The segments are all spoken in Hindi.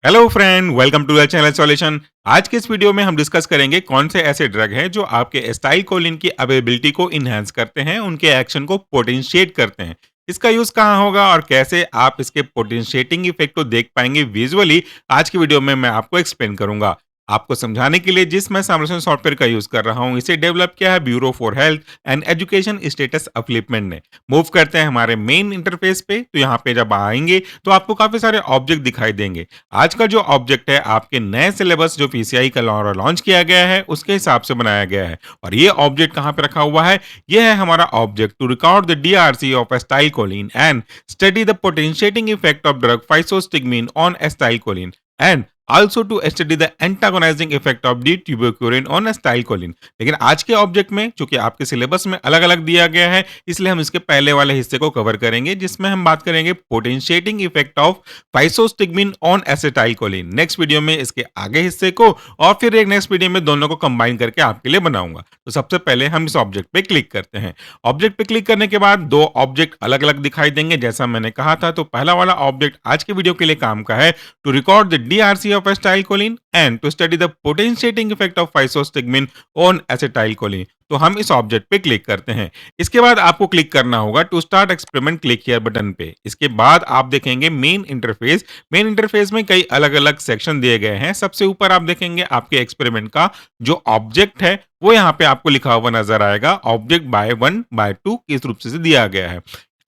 Hello friend, welcome to the channel solution. आज के इस वीडियो में हम डिस्कस करेंगे कौन से ऐसे ड्रग हैं जो आपके एसिटाइलकोलिन की अवेलेबिलिटी को इनहेंस करते हैं, उनके एक्शन को पोटेंशिएट करते हैं। इसका यूज कहाँ होगा और कैसे आप इसके पोटेंशिएटिंग इफेक्ट को देख पाएंगे विजुअली, आज की वीडियो में मैं आपको एक्सप्लेन करूंगा। आपको समझाने के लिए जिस मैं सामरसन सॉफ्टवेयर का यूज कर रहा हूँ, इसे डेवलप किया है bureau for health and education status upliftment ने। मूव करते हैं हमारे मेन इंटरफेस पे। तो यहाँ पे जब आएंगे तो आपको काफी सारे ऑब्जेक्ट दिखाई देंगे। आज का जो ऑब्जेक्ट है आपके नए सिलेबस जो पीसीआई का लॉन्च किया गया है उसके हिसाब से बनाया गया है। और ये ऑब्जेक्ट कहाँ पे रखा हुआ है? ये है हमारा object to record the DRC of acetylcholine and study the potentiating effect of drug physostigmine on acetylcholine and also to study the antagonizing effect of the tuberculin on acetylcholine। लेकिन आज के ऑब्जेक्ट में चूंकि आपके सिलेबस में अलग अलग दिया गया है, इसलिए हम इसके पहले वाले हिस्से को कवर करेंगे जिसमें हम बात करेंगे potentiating effect of physostigmine on acetylcholine. Next video में इसके आगे हिस्से को और फिर एक नेक्स्ट वीडियो में दोनों को कंबाइन करके आपके लिए बनाऊंगा। तो सबसे पहले हम इस ऑब्जेक्ट पे क्लिक करते हैं। ऑब्जेक्ट पे क्लिक करने के बाद दो ऑब्जेक्ट अलग अलग दिखाई देंगे जैसा मैंने कहा था। तो पहला वाला ऑब्जेक्ट आज के वीडियो के लिए काम का है to record the DRC of acetylcholine and to study the potentiating effect of physostigmine on acetylcholine। तो हम इस ऑब्जेक्ट पे क्लिक करते हैं। इसके बाद आपको क्लिक करना होगा to start experiment, click here button पे। इसके बाद आप देखेंगे मेन इंटरफेस। मेन इंटरफेस में कई अलग अलग सेक्शन दिए गए हैं। सबसे ऊपर आप देखेंगे आपके एक्सपेरिमेंट का जो ऑब्जेक्ट है वो यहाँ पे आपको लिखा हुआ नजर आएगा। ऑब्जेक्ट बाय 1 बाय 2 किस रूप से दिया गया है।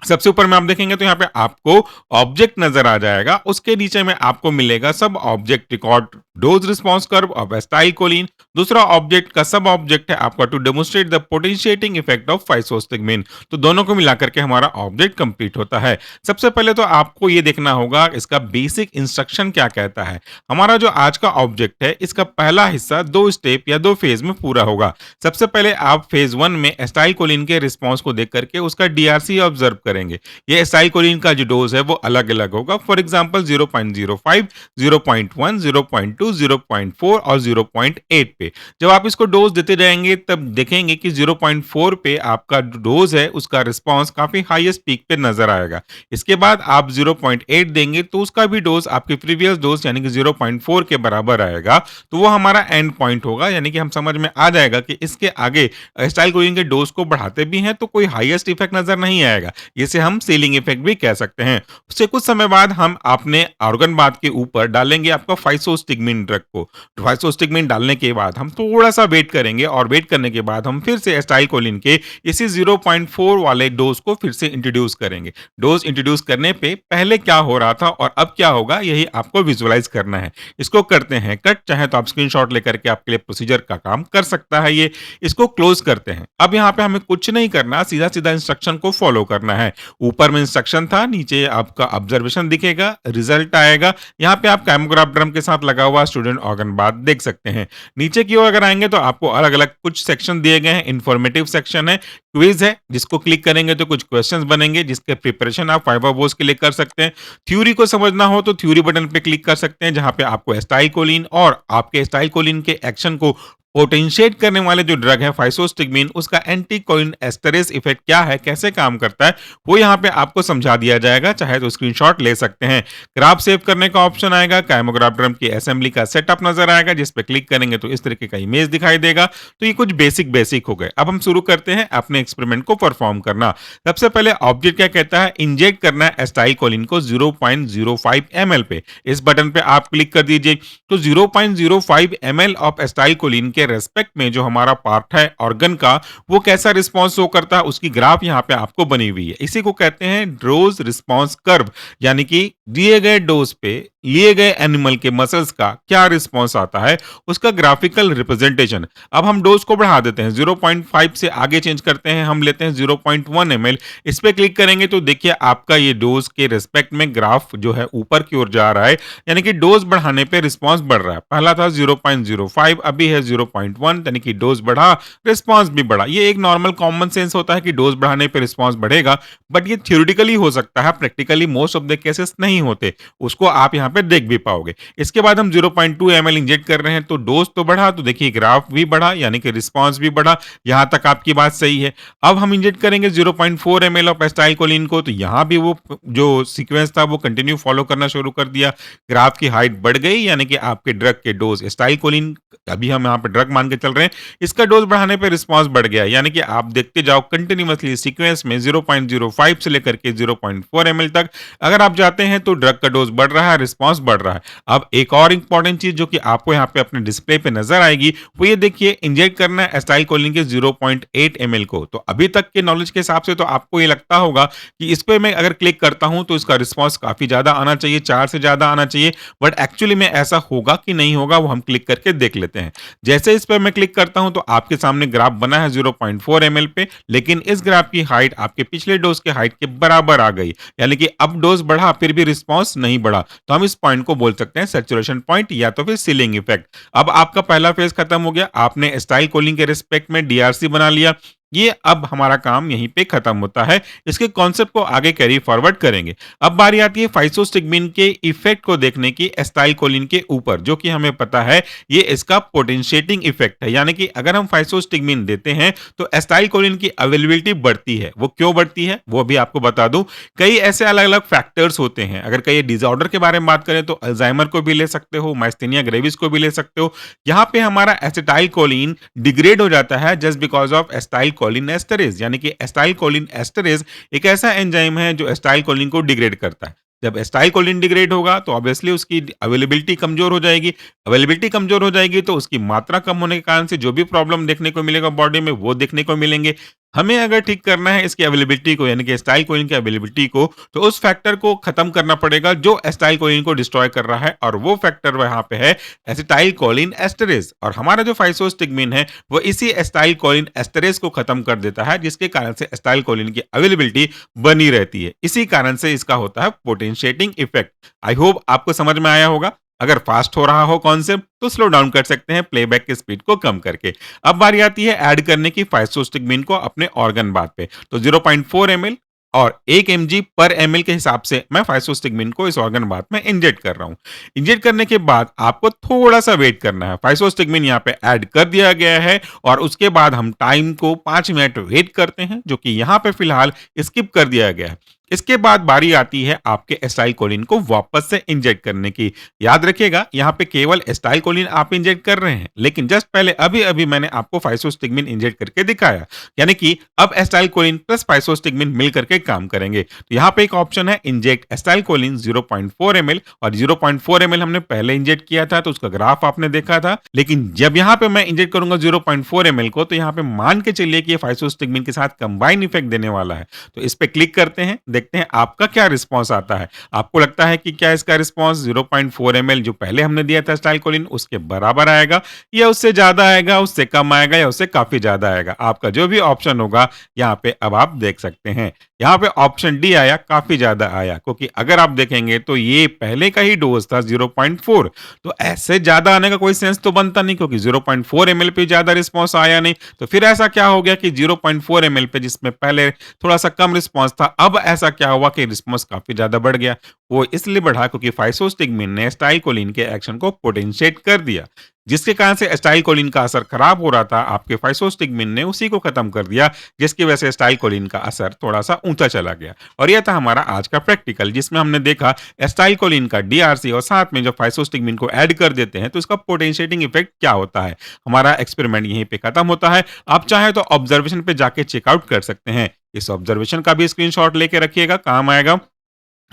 सबसे ऊपर में आप देखेंगे तो यहाँ पे आपको ऑब्जेक्ट नजर आ जाएगा। उसके नीचे में आपको मिलेगा sub object record dose response curve of acetylcholine. दूसरा ऑब्जेक्ट का सब ऑब्जेक्ट है आपका to demonstrate the potentiating effect of physostigmine. तो दोनों को मिलाकर के हमारा ऑब्जेक्ट कंप्लीट होता है। सबसे पहले तो आपको ये देखना होगा इसका बेसिक इंस्ट्रक्शन क्या कहता है। हमारा जो आज का ऑब्जेक्ट है इसका पहला हिस्सा 2 स्टेप या 2 फेज में पूरा होगा। सबसे पहले आप फेज 1 में एसिटाइलकोलिन के रिस्पॉन्स को देख करके उसका डीआरसी ऑब्जर्व करेंगे। ये एसिटाइलकोलिन का जो डोज है वो अलग अलग होगा। फॉर एग्जांपल 0.05, 0.1, 0.2, 0.4 और 0.8 पे। जब आप इसको डोज देते जाएंगे तब देखेंगे कि 0.4 पे आपका डोज है उसका रिस्पॉन्स काफी हाईएस्ट पीक पे नजर आएगा। इसके बाद आप 0.8 देंगे तो उसका भी डोज आपके प्रीवियस डोज यानी कि 0.4 के बराबर आएगा। तो वो हमारा एंड पॉइंट होगा, यानी कि हम समझ में आ जाएगा कि इसके आगे एसिटाइलकोलिन के डोज को बढ़ाते भी हैं तो कोई हाईएस्ट इफेक्ट नजर नहीं आएगा। इसे हम सीलिंग इफेक्ट भी कह सकते हैं। उससे कुछ समय बाद हम अपने ऑर्गन बाथ के ऊपर डालेंगे आपका फाइसोस्टिग्मिन ड्रग को। फाइसोस्टिग्मिन डालने के बाद हम थोड़ा सा वेट करेंगे और वेट करने के बाद हम फिर से एसिटाइलकोलिन के इसी 0.4 वाले डोज को फिर से इंट्रोड्यूस करेंगे। डोज इंट्रोड्यूस करने पे पहले क्या हो रहा था और अब क्या होगा यही आपको विजुअलाइज करना है। इसको करते हैं कट, चाहे तो आप स्क्रीनशॉट लेकर के आपके लिए प्रोसीजर का काम कर सकता है ये। इसको क्लोज करते हैं। अब यहाँ पे हमें कुछ नहीं करना, सीधा सीधा इंस्ट्रक्शन को फॉलो करना है। ऊपर में इंस्ट्रक्शन था, नीचे आपका ऑब्जर्वेशन दिखेगा, रिजल्ट आएगा। यहाँ पे आप कैमोग्राफ ड्रम के साथ लगा हुआ स्टूडेंट ऑर्गन बाथ देख सकते हैं। नीचे की ओर अगर आएंगे तो आपको अलग अलग कुछ सेक्शन दिए गए हैं। इंफॉर्मेटिव सेक्शन है, क्विज है जिसको क्लिक करेंगे तो कुछ क्वेश्चंस बनेंगे जिसके प्रिपरेशन आप फाइबर बोस के लिए कर सकते हैं। थ्योरी को समझना हो तो थ्योरी बटन पे क्लिक कर सकते हैं, जहां पे आपको एसिटाइलकोलिन और आपके एसिटाइलकोलिन के एक्शन को पोटेंशिएट करने वाले जो ड्रग है फाइसोस्टिग्मिन, उसका एंटीकोलिन एस्टरेज इफेक्ट क्या है, कैसे काम करता है, वो यहाँ पे आपको समझा दिया जाएगा। चाहे तो स्क्रीनशॉट ले सकते हैं। ग्राफ सेव करने का ऑप्शन आएगा। काइमोग्राफ ड्रम की असेंबली का सेटअप नजर आएगा, जिस पे क्लिक करेंगे तो इस तरीके का इमेज दिखाई देगा। तो ये कुछ बेसिक हो गए। अब हम शुरू करते हैं अपने एक्सपेरिमेंट को परफॉर्म करना। सबसे पहले ऑब्जेक्ट क्या कहता है, इंजेक्ट करना है एसिटाइलकोलिन को 0.05 ml पे। इस बटन पे आप क्लिक कर दीजिए तो 0.05 ml ऑफ एसिटाइलकोलिन के रेस्पेक्ट में जो हमारा पार्ट है ऑर्गन का, वो कैसा रिस्पॉन्स शो करता है उसकी ग्राफ यहाँ पे आपको बनी हुई है। इसी को कहते हैं डोज रिस्पॉन्स कर्व, यानी कि दिए गए डोज पे लिए गए एनिमल के मसल्स का क्या रिस्पॉन्स आता है उसका ग्राफिकल रिप्रेजेंटेशन। अब हम डोज को बढ़ा देते हैं, 0.5 से आगे चेंज करते हैं, हम लेते हैं 0.1 ml। इस पे क्लिक करेंगे तो देखिए आपका ये डोज के रिस्पेक्ट में ग्राफ जो है ऊपर की ओर जा रहा है, यानी कि डोज बढ़ाने पे रिस्पॉन्स बढ़ रहा है। पहला था 0.05, अभी है 0.1 यानी कि डोज़ बढ़ा, रिस्पॉन्स भी बढ़ा। ये एक नॉर्मल कॉमन सेंस होता है कि डोज़ बढ़ाने पे रिस्पॉन्स बढ़ेगा, बट ये थ्योरेटिकली हो सकता है, practically most of the cases नहीं होते। उसको आप यहाँ पे देख भी पाओगे। इसके बाद हम 0.2 ml इंजेक्ट कर रहे हैं, तो डोज़ तो बढ़ा, तो देखिए ग्राफ भी बढ़ा, यानी कि रिस्पॉन्स भी बढ़ा। यहाँ तक आपकी बात सही है। अब हम इंजेक्ट करेंगे 0.4 ml ऑफ एसिटाइलकोलिन को, तो यहाँ भी वो जो सीक्वेंस था वो कंटिन्यू फॉलो करना शुरू कर दिया। ग्राफ की हाइट बढ़ गई, यानी कि आपके ड्रग के डोज़ एसिटाइलकोलिन, अभी हम यहाँ पे ड्रग मान के चल रहे हैं, इसका डोज़ बढ़ाने पे रिस्पॉन्स बढ़ गया। यानी कि आप देखते जाओ कंटिन्यूअसली सीक्वेंस में 0.05 से लेकर के 0.4 ml तक अगर आप जाते हैं तो ड्रग का डोज़ बढ़ रहा है, रिस्पॉन्स बढ़ रहा है। अब एक और इंपॉर्टेंट चीज़ जो कि आपको यहाँ पे अपने डिस्प्ले पे नज़र आएगी, वो ये देखिए इंजेक्ट करना है एसिटाइलकोलिन के 0.8 ml को। तो अभी तक के नॉलेज के हिसाब से तो आपको ये लगता होगा कि इस पे मैं अगर क्लिक करता हूँ तो इसका रिस्पॉन्स काफ़ी ज़्यादा आना चाहिए, 4 से ज़्यादा आना चाहिए, बट एक्चुअली में ऐसा होगा कि नहीं होगा वो हम क्लिक करके देख लेते हैं। जैसे इस पे मैं क्लिक करता हूं तो आपके सामने ग्राफ बना है 0.4 ml पे, लेकिन इस ग्राफ की हाइट आपके पिछले डोज के हाइट के बराबर आ गई, यानी कि अब डोज बढ़ा फिर भी रिस्पॉन्स नहीं बढ़ा। तो हम इस पॉइंट को बोल सकते हैं सैचुरेशन पॉइंट या तो फिर सीलिंग इफेक्ट। अब आपका पहला फेज खत्म हो गया, आपने एसिटाइलकोलिन के रिस्पेक्ट में डीआरसी बना लिया। ये अब हमारा काम यहीं पे खत्म होता है। इसके कॉन्सेप्ट को आगे कैरी फॉरवर्ड करेंगे। अब बारी आती है फाइसोस्टिग्मिन के इफेक्ट को देखने की एसिटाइलकोलिन के ऊपर, जो कि हमें पता है ये इसका पोटेंशिएटिंग इफेक्ट है। यानी कि अगर हम फाइसोस्टिग्मिन देते हैं तो एसिटाइलकोलिन की अवेलेबिलिटी बढ़ती है। वो क्यों बढ़ती है वो भी आपको बता दूं। कई ऐसे अलग अलग फैक्टर्स होते हैं। अगर कई डिसऑर्डर के बारे में बात करें तो अल्जाइमर को भी ले सकते हो, माइस्थेनिया ग्रेविस को भी ले सकते हो। यहाँ पे हमारा एसिटाइलकोलिन डिग्रेड हो जाता है just because of acetylcholine esterase, यानी कि एसिटाइलकोलिन एस्टरेज एक ऐसा एंजाइम है जो एसिटाइलकोलिन को डिग्रेड करता है। जब एसिटाइलकोलिन डिग्रेड होगा तो ऑब्वियसली उसकी अवेलेबिलिटी कमजोर हो जाएगी। अवेलेबिलिटी कमजोर हो जाएगी तो उसकी मात्रा कम होने के कारण से जो भी प्रॉब्लम देखने को मिलेगा बॉडी में वो देखने को मिलेंगे। हमें अगर ठीक करना है इसकी अवेलेबिलिटी को, यानी कि एसिटाइलकोलिन की अवेलेबिलिटी को, तो उस फैक्टर को खत्म करना पड़ेगा जो एसिटाइलकोलिन को डिस्ट्रॉय कर रहा है, और वो फैक्टर वहां पे है एसिटाइलकोलिन एस्टरेज। और हमारा जो फाइसोस्टिग्मिन है वो इसी एसिटाइलकोलिन एस्टरेज को खत्म कर देता है, जिसके कारण से एसिटाइलकोलिन की अवेलेबिलिटी बनी रहती है। इसी कारण से इसका होता है पोटेंशिएटिंग इफेक्ट। आई होप आपको समझ में आया होगा। अगर फास्ट हो रहा हो कॉन्सेप्ट तो स्लो डाउन कर सकते हैं प्लेबैक की स्पीड को कम करके। अब बारी आती है ऐड करने की फाइसोस्टिग्मिन को अपने ऑर्गन बात पे। तो 0.4 ml और 1 mg पर ml के हिसाब से मैं फाइसोस्टिग्मिन को इस ऑर्गन बात में इंजेक्ट कर रहा हूं। इंजेक्ट करने के बाद आपको थोड़ा सा वेट करना है। फाइसोस्टिग्मिन यहाँ पे ऐड कर दिया गया है और उसके बाद हम टाइम को 5 मिनट वेट करते हैं, जो कि यहाँ पे फिलहाल स्किप कर दिया गया है। इसके बाद बारी आती है आपके एसिटाइलकोलिन को वापस से इंजेक्ट करने की। याद रखिएगा यहाँ पे केवल एसिटाइलकोलिन आप इंजेक्ट कर रहे हैं, लेकिन जस्ट पहले अभी अभी मैंने आपको फाइसोस्टिग्मिन इंजेक्ट करके दिखाया, यानी कि अब एसिटाइलकोलिन प्लस फाइसोस्टिग्मिन मिल करके काम करेंगे। तो यहाँ पे एक ऑप्शन है इंजेक्ट एसिटाइलकोलिन 0.4 ml, और 0.4 ml हमने पहले इंजेक्ट किया था तो उसका ग्राफ आपने देखा था। लेकिन जब यहाँ पे मैं इंजेक्ट करूंगा 0.4 ml को, तो यहाँ पे मान के चलिए कि ये फाइसोस्टिग्मिन के साथ कंबाइन इफेक्ट देने वाला है। तो इस पे क्लिक करते हैं, देखते हैं आपका क्या रिस्पांस आता है। आपको लगता है कि क्या इसका रिस्पांस 0.4 ml जो पहले हमने दिया था एसिटाइलकोलिन उसके बराबर आएगा, या उससे ज्यादा आएगा, उससे कम आएगा, या उससे काफी ज्यादा आएगा? आपका जो भी ऑप्शन होगा यहाँ पे अब आप देख सकते हैं। यहाँ पे ऑप्शन डी आया, काफी ज्यादा आया, क्योंकि अगर आप देखेंगे तो ये पहले का ही डोज था 0.4, तो ऐसे ज्यादा आने का कोई सेंस तो बनता नहीं, क्योंकि 0.4 ml पे ज्यादा रिस्पांस आया नहीं। तो फिर ऐसा क्या हो गया कि 0.4 ml पे जिसमें पहले थोड़ा सा कम रिस्पांस था, अब ऐसा क्या हुआ कि रिस्पांस काफी ज्यादा बढ़ गया? वो इसलिए बढ़ा क्योंकि फाइसोस्टिग्मिन ने एसिटाइलकोलिन के एक्शन को पोटेंशिएट कर दिया, जिसके कारण से एसिटाइलकोलिन का असर खराब हो रहा था। आपके फाइसोस्टिग्मिन ने उसी को खत्म कर दिया, जिसकी वजह से एसिटाइलकोलिन का असर थोड़ा सा ऊंचा चला गया। और यह था हमारा आज का प्रैक्टिकल, जिसमें हमने देखा एसिटाइलकोलिन का डीआरसी और साथ में जब फाइसोस्टिग्मिन को ऐड कर देते हैं तो इसका पोटेंशिएटिंग इफेक्ट क्या होता है। हमारा एक्सपेरिमेंट यहीं पे खत्म होता है। आप चाहे तो ऑब्जर्वेशन पे जाके चेकआउट कर सकते हैं। इस ऑब्जर्वेशन का भी स्क्रीनशॉट लेके रखिएगा, काम आएगा।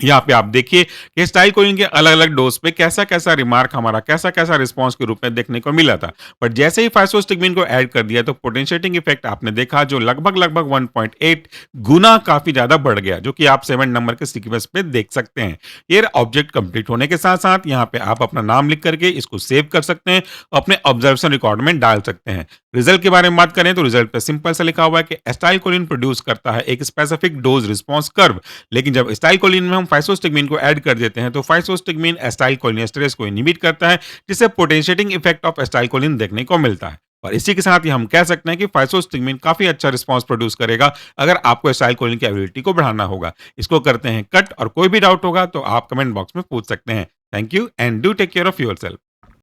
यहाँ पे आप देखिए कि एसिटाइलकोलिन के अलग अलग डोज पे कैसा कैसा रिमार्क, हमारा कैसा कैसा रिस्पांस के रूप में देखने को मिला था। बट जैसे ही फाइसोस्टिग्मिन को ऐड कर दिया तो पोटेंशिएटिंग इफेक्ट आपने देखा, जो लगभग लगभग 1.8 गुना काफी ज्यादा बढ़ गया, जो कि आप 7 नंबर के सीक्वेंस पे देख सकते हैं। ये ऑब्जेक्ट कंप्लीट होने के साथ साथ यहाँ पे आप अपना नाम लिख करके इसको सेव कर सकते हैं, अपने ऑब्जर्वेशन रिकॉर्ड में डाल सकते हैं। रिजल्ट के बारे में बात करें तो रिजल्ट पे सिंपल सा लिखा हुआ है कि एसिटाइलकोलिन प्रोड्यूस करता है एक स्पेसिफिक डोज रिस्पांस कर्व, लेकिन जब एसिटाइलकोलिन में हम फाइसोस्टिग्मिन को ऐड कर देते हैं तो फाइसोस्टिग्मिन एसिटाइलकोलिन एस्टरेज को इनहिबिट करता है, जिससे पोटेंशिएटिंग इफेक्ट ऑफ एसिटाइलकोलिन देखने को मिलता है। और इसी के साथ ही हम कह सकते हैं कि फाइसोस्टिग्मिन काफ़ी अच्छा रिस्पॉन्स प्रोड्यूस करेगा अगर आपको एसिटाइलकोलिन की एबिलिटी को बढ़ाना होगा। इसको करते हैं कट और कोई भी डाउट होगा तो आप कमेंट बॉक्स में पूछ सकते हैं। Thank you and do take care of yourself.